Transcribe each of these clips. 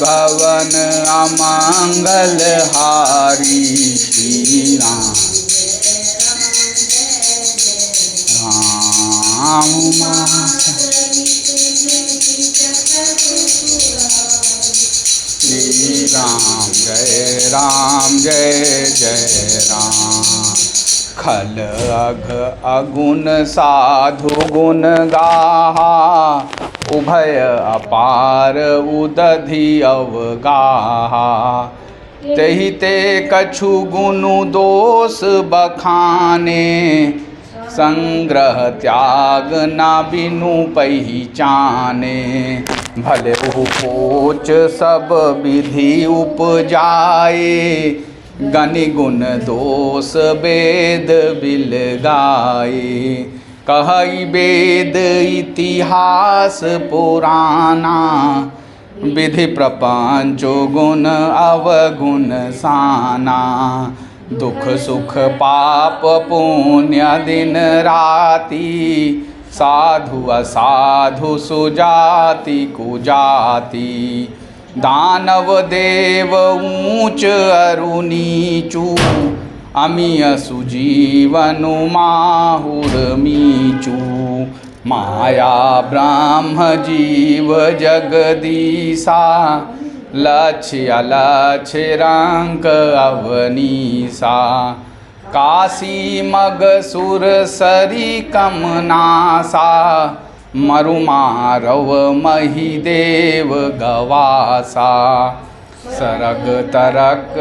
भवन अमंगल हारी श्री राम श्री राम जय जय राम। खल अघ अगुण साधु गुण गाहा उभय अपार उदधि अवगाहा। तेहि ते कछु गुनु दोष बखाने संग्रह त्याग ना बिनु पहिचाने। भले पोच सब विधि उपजाए गनि गुण दोष वेद बिल गाए। कहई वेद इतिहास पुराना विधि प्रपंच गुण अवगुण साना। दुख सुख पाप पुण्य दिन राति साधु असाधु सुजाति कुजाति। दानव देव ऊंच अरु नीचू अमिय सुजीवनु माहुर मीचू। माया ब्रह्म जीव जगदीशा लक्ष्य अलक्ष्य रंक अवनीसा। काशी मग सुर सरी कमनासा मरुमारव महिदेव गवासा। सरग तरक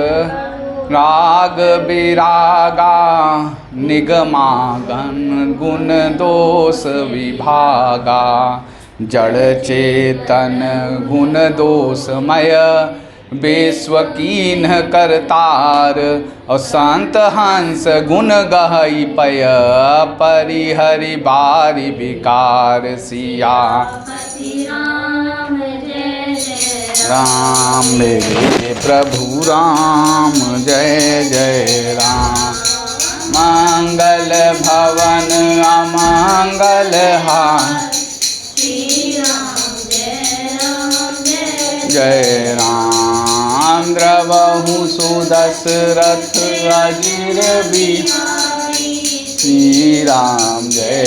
राग विरागा निगमागन गुण दोष विभागा। जड़ चेतन गुण दोषमय विश्व कीन करतार। और संत हंस गुण गहई पय परिहरि बारी विकार सिया। राम मेरे प्रभु राम जय जय राम। मंगल भवन अमंगल हारी जय राम। द्रवहु सुदशरथ अजिर बिहारी श्री राम जय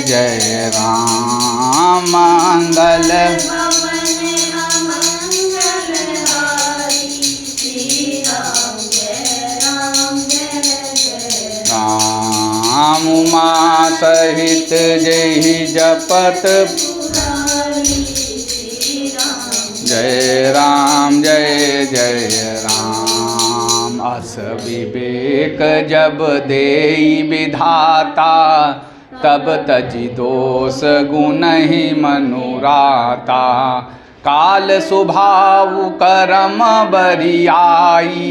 जय राम। मंगल राम उमा सहित जय जपत जय जय राम। अस विवेक जब देई विधाता तब तजि दोष गुण ही मनुराता। काल स्वभाव करम बरियाई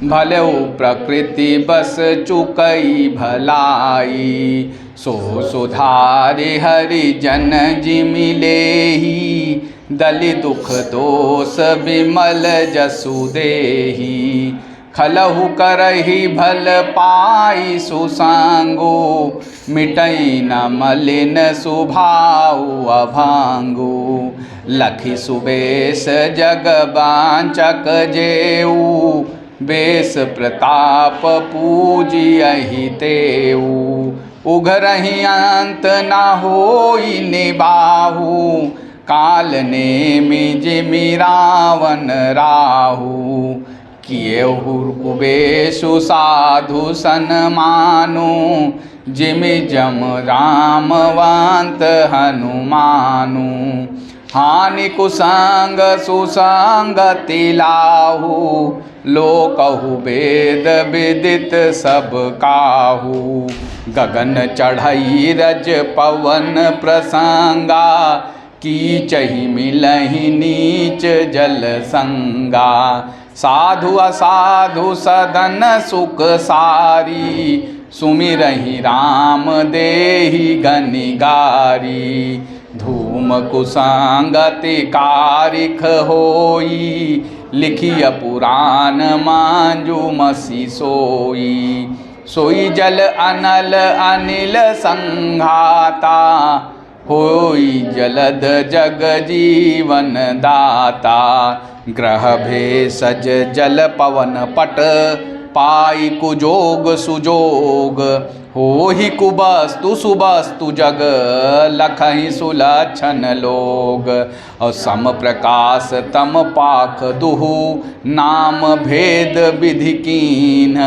भले प्रकृति बस चुकई भलाई। सो सुधारे हरि जन जिमिलेही दलि दुख दोष विमल जसु देही। खलहु करहि भल पाई सुसंगो मिटई न मलिन सुभाव अभांगो। लखि सुबेश जग बांचक जेऊ बेस प्रताप पूजियहि तेऊ। उघरहि अंत न होई निबाहु काल नेमि जिमि रावण राहु। किएहु कुबेशु साधु सन्मानु जिमि जम रामवंत हनुमानु। हानि कुसंग सुसंगति लाहु लोकहु वेद विदित सब काहू। गगन चढ़ई रज पवन प्रसंगा कीचहि मिलहि नीच जल संगा। साधु असाधु सदन सुख सारी सुमिरहि राम देहि गनिगारी। धूम कुसंगति कारिख होई लिखिय पुराण मांजू मसी सोई। सोई जल अनल अनिल संघाता होई जलद जग जीवन दाता। ग्रह भेषज जल पवन पट, पाई कुजोग सुजोग। होहि कुबस्तु सुबस्तु जग, लखहि सुलक्षण लोग। और सम प्रकाश तम पाख दुहु, नाम भेद विधि कीन।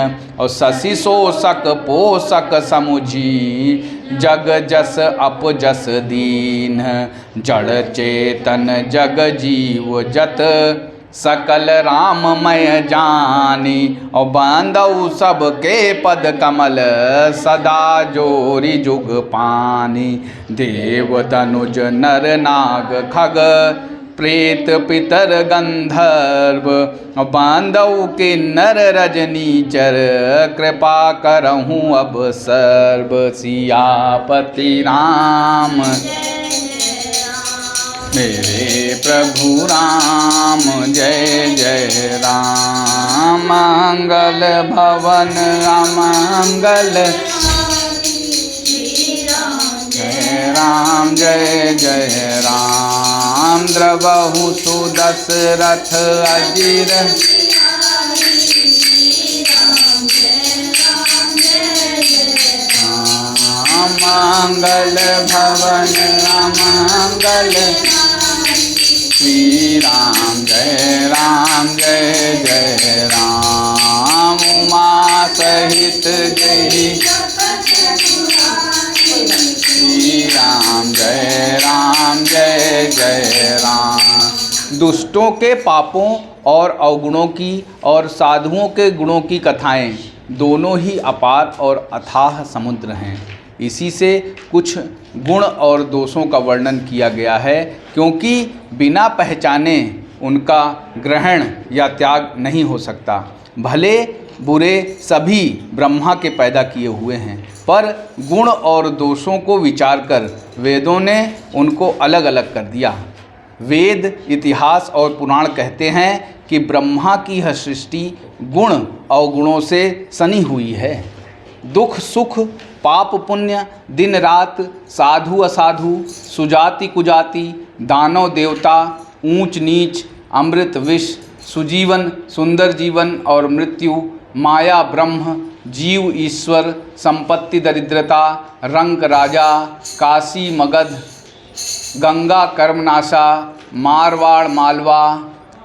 और शशि शोषक पोषक समुझी, जग जस अप जस दीन। जड़ चेतन जग जीव जत, सकल राममय जानी। और बांधऊ सबके पद कमल, सदा जोरी जुग पानी। देव तनुज नर नाग खग, प्रेत पितर गंधर्व। बांधऊ किन्नर रजनीचर, कृपा करहूँ अब सर्व। सियापति राम मेरे प्रभु राम, जय जय राम। मंगल भवन अमंगल, जय राम जय जय राम। द्रवहु सुदशरथ अजिर, मंगल भवन अमंगल, श्री राम जय जय राम। उमा सहित जय, श्री राम जय जय राम। दुष्टों के पापों और अवगुणों की और साधुओं के गुणों की कथाएं दोनों ही अपार और अथाह समुद्र हैं। इसी से कुछ गुण और दोषों का वर्णन किया गया है, क्योंकि बिना पहचाने उनका ग्रहण या त्याग नहीं हो सकता। भले बुरे सभी ब्रह्मा के पैदा किए हुए हैं, पर गुण और दोषों को विचार कर वेदों ने उनको अलग अलग कर दिया। वेद, इतिहास और पुराण कहते हैं कि ब्रह्मा की यह सृष्टि गुण अवगुणों से सनी हुई है। दुख सुख, पाप पुण्य, दिन रात, साधु असाधु, सुजाति कुजाति, दानव देवता, ऊंच नीच, अमृत विष, सुजीवन सुंदर जीवन और मृत्यु, माया ब्रह्म, जीव ईश्वर, संपत्ति दरिद्रता, रंक राजा, काशी मगध, गंगा कर्मनाशा, मारवाड़ मालवा,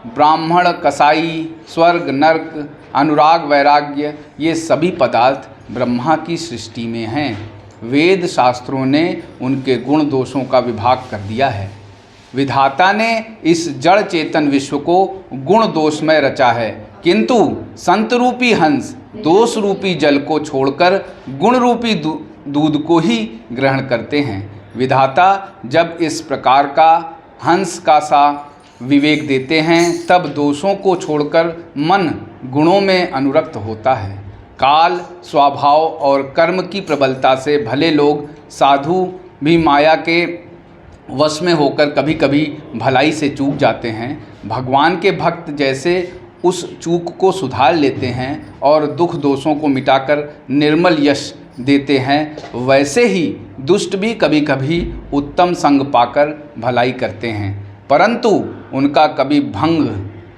ब्राह्मण कसाई, स्वर्ग नर्क, अनुराग वैराग्य, ये सभी पदार्थ ब्रह्मा की सृष्टि में हैं। वेद शास्त्रों ने उनके गुण दोषों का विभाग कर दिया है। विधाता ने इस जड़ चेतन विश्व को गुण दोषमय रचा है, किंतु संत रूपी हंस दोष रूपी जल को छोड़कर गुण रूपी दूध को ही ग्रहण करते हैं। विधाता जब इस प्रकार का हंस का सा विवेक देते हैं, तब दोषों को छोड़कर मन गुणों में अनुरक्त होता है। काल, स्वभाव और कर्म की प्रबलता से भले लोग साधु भी माया के वश में होकर कभी कभी भलाई से चूक जाते हैं। भगवान के भक्त जैसे उस चूक को सुधार लेते हैं और दुख दोषों को मिटाकर निर्मल यश देते हैं, वैसे ही दुष्ट भी कभी कभी उत्तम संग पाकर भलाई करते हैं, परंतु उनका कभी भंग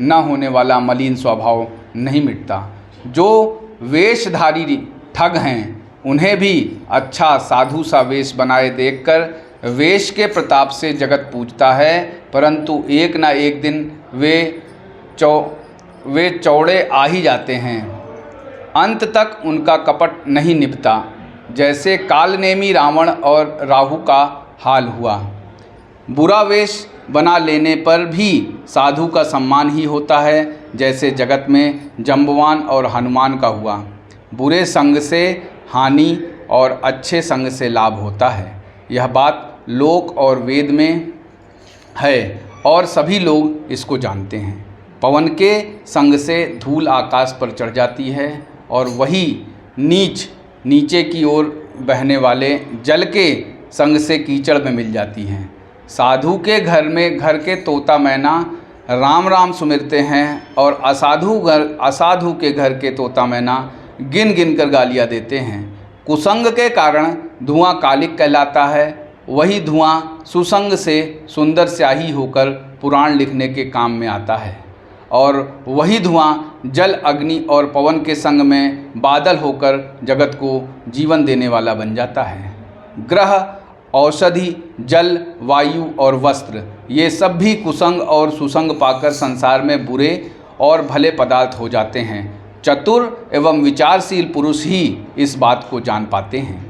न होने वाला मलिन स्वभाव नहीं मिटता। जो वेशधारी ठग हैं, उन्हें भी अच्छा साधु सा वेश बनाए देखकर वेश के प्रताप से जगत पूजता है, परंतु एक ना एक दिन वे चौड़े आ ही जाते हैं। अंत तक उनका कपट नहीं निभता, जैसे कालनेमी रावण और राहु का हाल हुआ। बुरा वेश बना लेने पर भी साधु का सम्मान ही होता है, जैसे जगत में जम्बवान और हनुमान का हुआ। बुरे संग से हानि और अच्छे संग से लाभ होता है। यह बात लोक और वेद में है और सभी लोग इसको जानते हैं। पवन के संग से धूल आकाश पर चढ़ जाती है और वही नीचे की ओर बहने वाले जल के संग से कीचड़ में मिल जाती हैं। साधु के घर के तोता मैना राम राम सुमिरते हैं और असाधु के घर के तोता मैना गिन गिन कर गालियाँ देते हैं। कुसंग के कारण धुआं कालिक कहलाता है वही धुआं सुसंग से सुंदर स्याही होकर पुराण लिखने के काम में आता है, और वही धुआं जल, अग्नि और पवन के संग में बादल होकर जगत को जीवन देने वाला बन जाता है। ग्रह, औषधि, जल, वायु और वस्त्र, ये सब भी कुसंग और सुसंग पाकर संसार में बुरे और भले पदार्थ हो जाते हैं। चतुर एवं विचारशील पुरुष ही इस बात को जान पाते हैं।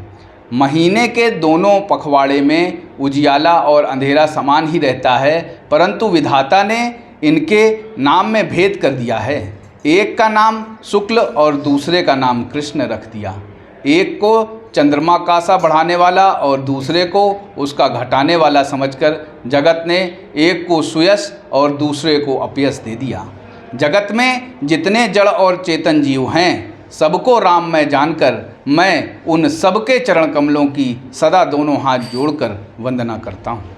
महीने के दोनों पखवाड़े में उजियाला और अंधेरा समान ही रहता है, परंतु विधाता ने इनके नाम में भेद कर दिया है। एक का नाम शुक्ल और दूसरे का नाम कृष्ण रख दिया। एक को चंद्रमा का सा बढ़ाने वाला और दूसरे को उसका घटाने वाला समझकर जगत ने एक को सुयश और दूसरे को अपयश दे दिया। जगत में जितने जड़ और चेतन जीव हैं, सबको राम में जानकर मैं उन सबके चरण कमलों की सदा दोनों हाथ जोड़कर वंदना करता हूँ।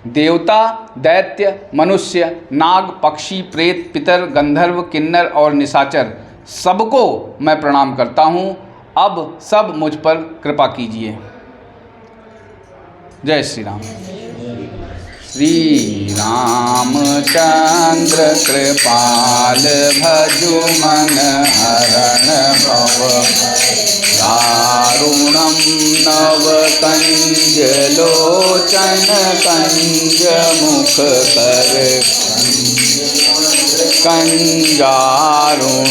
देवता, दैत्य, मनुष्य, नाग, पक्षी, प्रेत, पितर, गंधर्व, किन्नर और निशाचर, सबको मैं प्रणाम करता हूँ। अब सब मुझ पर कृपा कीजिए। जय श्री राम। श्री रामचंद्र कृपाल भजु मन हरण भव दारुणं नव कंज लोचन कंज मुख कर कंजारुण